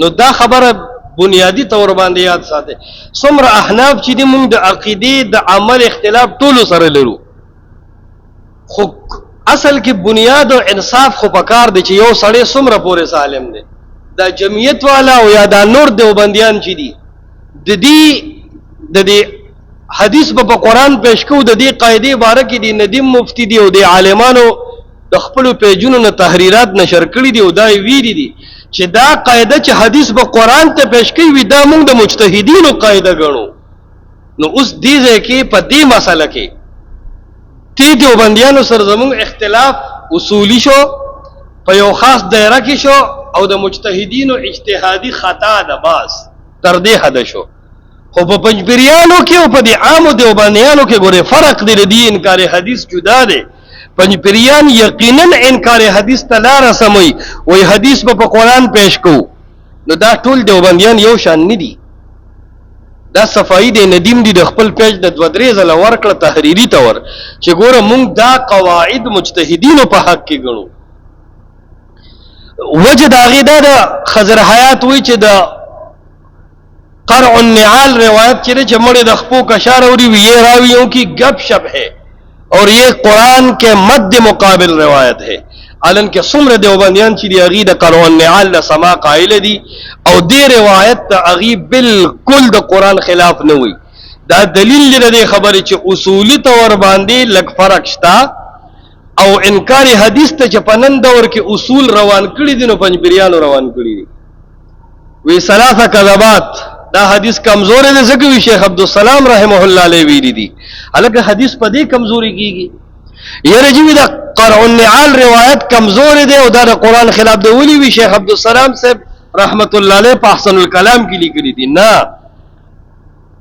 نو دا خبره بنیادی طور باندې یاد ساته. څومره احناف چې دي موږ د عقیدې د عمل اختلاف ټولو سره لرو، خو اصل کې بنیاد او انصاف خو پکار دی چې یو سړی څومره پورې سالم دی. دا جمعیت والا او یا دا نور دیوبندیان چې دي د دې حدیث په قرآن پیش کو، د دې قاعده باره کې دي ندیم مفتی دی او د عالمانو د خپل پیجونو نه تحریرات نشر کړي دي او دا ویلي دي چې دا قاعده چې حدیث په قرآن ته پیش کوي دا موږ د مجتهدینو قاعده ګڼو. نو اوس دې ځای کې په دې مسله کې تی دیوبندیانو سره زموږ اختلاف اصولی شو، په یو خاص دایره کې شو او د مجتهدینو اجتهادي خطا ده، بس تر دې حد شو. خو په پنځپیریانو کې او په دې عامو دیوبندیانو کې ګوره فرق دی. د انکار حدیث جدا دی. پنځپیریان یقینا انکار حدیث ته لار سموي، وای حدیث په قرآن پیش کو. نو دا ټول دیوبندیان یو شان نه دي. دا صفائی دی ندیم دی د خپل پیج د 2-3 ځله ورکړه تحریری تور چې ګوره مونږ دا قواعد مجتهدینو په حق کې ګڼو. وجه د هغې دا د خضر حیات وی چې د قرع النعال روایت چې چې مړې د خپو کشار اوری وی یہ راویوں کی گپ شپ ہے اور یہ قرآن کے مد مقابل روایت ہے. علن کې څومره دیوبندیان چې دی هغې د قرع النعال د سما قائل دي او دې روایت ته هغې بالکل د قرآن خلاف نه وي. دا دلیل دی د دې خبرې چې اصولي طور باندې لږ فرق شته او انکار حدیث ته چې په نن دور کې اصول روان کړي دي نو پنځپیریانو روان کړي دي. وی ثلاثه کذبات دا حدیث کمزور دی ځکه وی شیخ عبدالسلام رحمه الله علیه ویلي دي. هلکه حدیث په دې کمزوري کېږي یره جوی دا قرع النعال روایت کمزور دی او دا د قرآن خلاف دی. ولی وی شیخ عبدالسلام صاحب رحمت الله علیه په احسن الکلام کې لیکلي دي. نه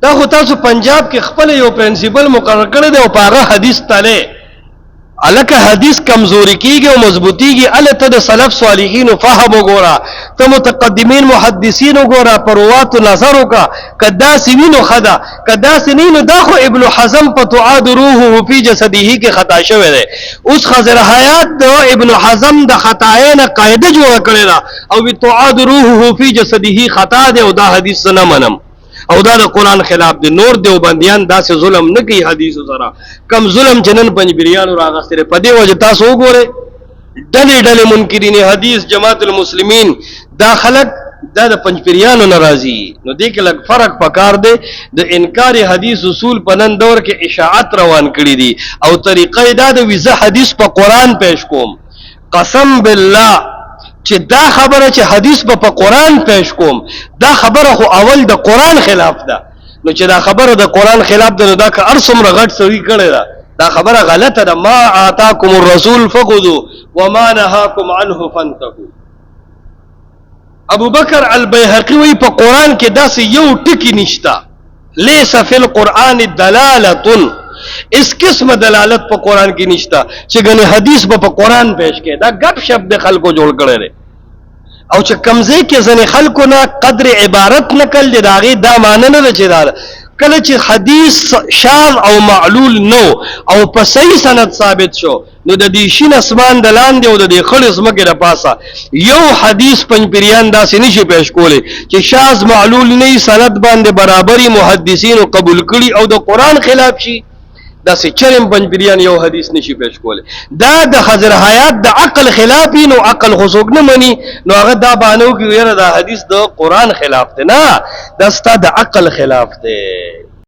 دا خو تاسو پنجاب کې خپل یو پرنسپل مقرر کړی دی او په هغه حدیث تله الکه حدیث کمزوری کیږي او مضبوطیږي. ال ته د سلف صالحین فهم وګورا، ته متقدمین محدثین وګورا، پروات نظر وکا کدا سینو خدا کدا سینو دا خو ابن حزم په تعاد روحه فی جسده کې خطا شوی دی. اوس خضر حیات د ابن حزم د خطاین قاعده جوړ کړی دا او بی تعاد روحه فی جسده خطا دی او دا حدیث نه منم او دا د قرآن خلاف دی. نور دیوبندیان داسې ظلم نه کوي حدیثو سره، کم ظلم چې نن پنځپیریانو راغستې. په دې وجه تاسو وګورئ ډلې ډلې منکرین حدیث جماعت المسلمین دا خلک دا د پنځپیریانو نه راځي. نو دې کې لږ فرق پکار دی. د انکار حدیث اصول په نن دور کې اشاعت روان کړي دي او طریقه دا د ویزه حدیث په قرآن پیش کوم. قسم بالله چې دا خبره چې حدیث په قرآن پیش کوم دا خبره خو اول د قرآن خلاف ده. نو چې دا خبره د قرآن خلاف ده نو دا که هر څومره غټ سړي کړی ده دا خبره غلطه ده. ما آتاکم الرسول فخذوا وما نهاکم عنه فانتهوا. ابو بکر البیهقی وی په قرآن کې داسې یو ټکی نشته لیس فی القرآن دلالة، اس قسم دلالت په قرآن کې نشته چې ګنې حدیث په قرآن پیش کې. دا گپ شپ د خلکو جوړ کړی دی او چې کمزې کې ځنې خلکو نه قدر عبارت نکل دی د هغې دا معنی نه ده چې دا کله چې حدیث شاذ او معلول نو او په صحیح سند ثابت شو نو د دې شین اسمان د لاندې او د دې خړې ځمکې د پاسه یو حدیث پنځپیریان داسې نشي پیش کولی چې شاذ معلول نه سند باندې برابري محدثینو قبول کړي او د قرآن خلاف شي. دا سه چرم پنځپیریان یو حدیث نشي پیش کولی. دا د خضر حیات د عقل خلافی نو عقل خصوص نه مني نو هغه دا بانو کې یره دا حدیث د قرآن خلاف دی. نه دا ستا د عقل خلاف دی.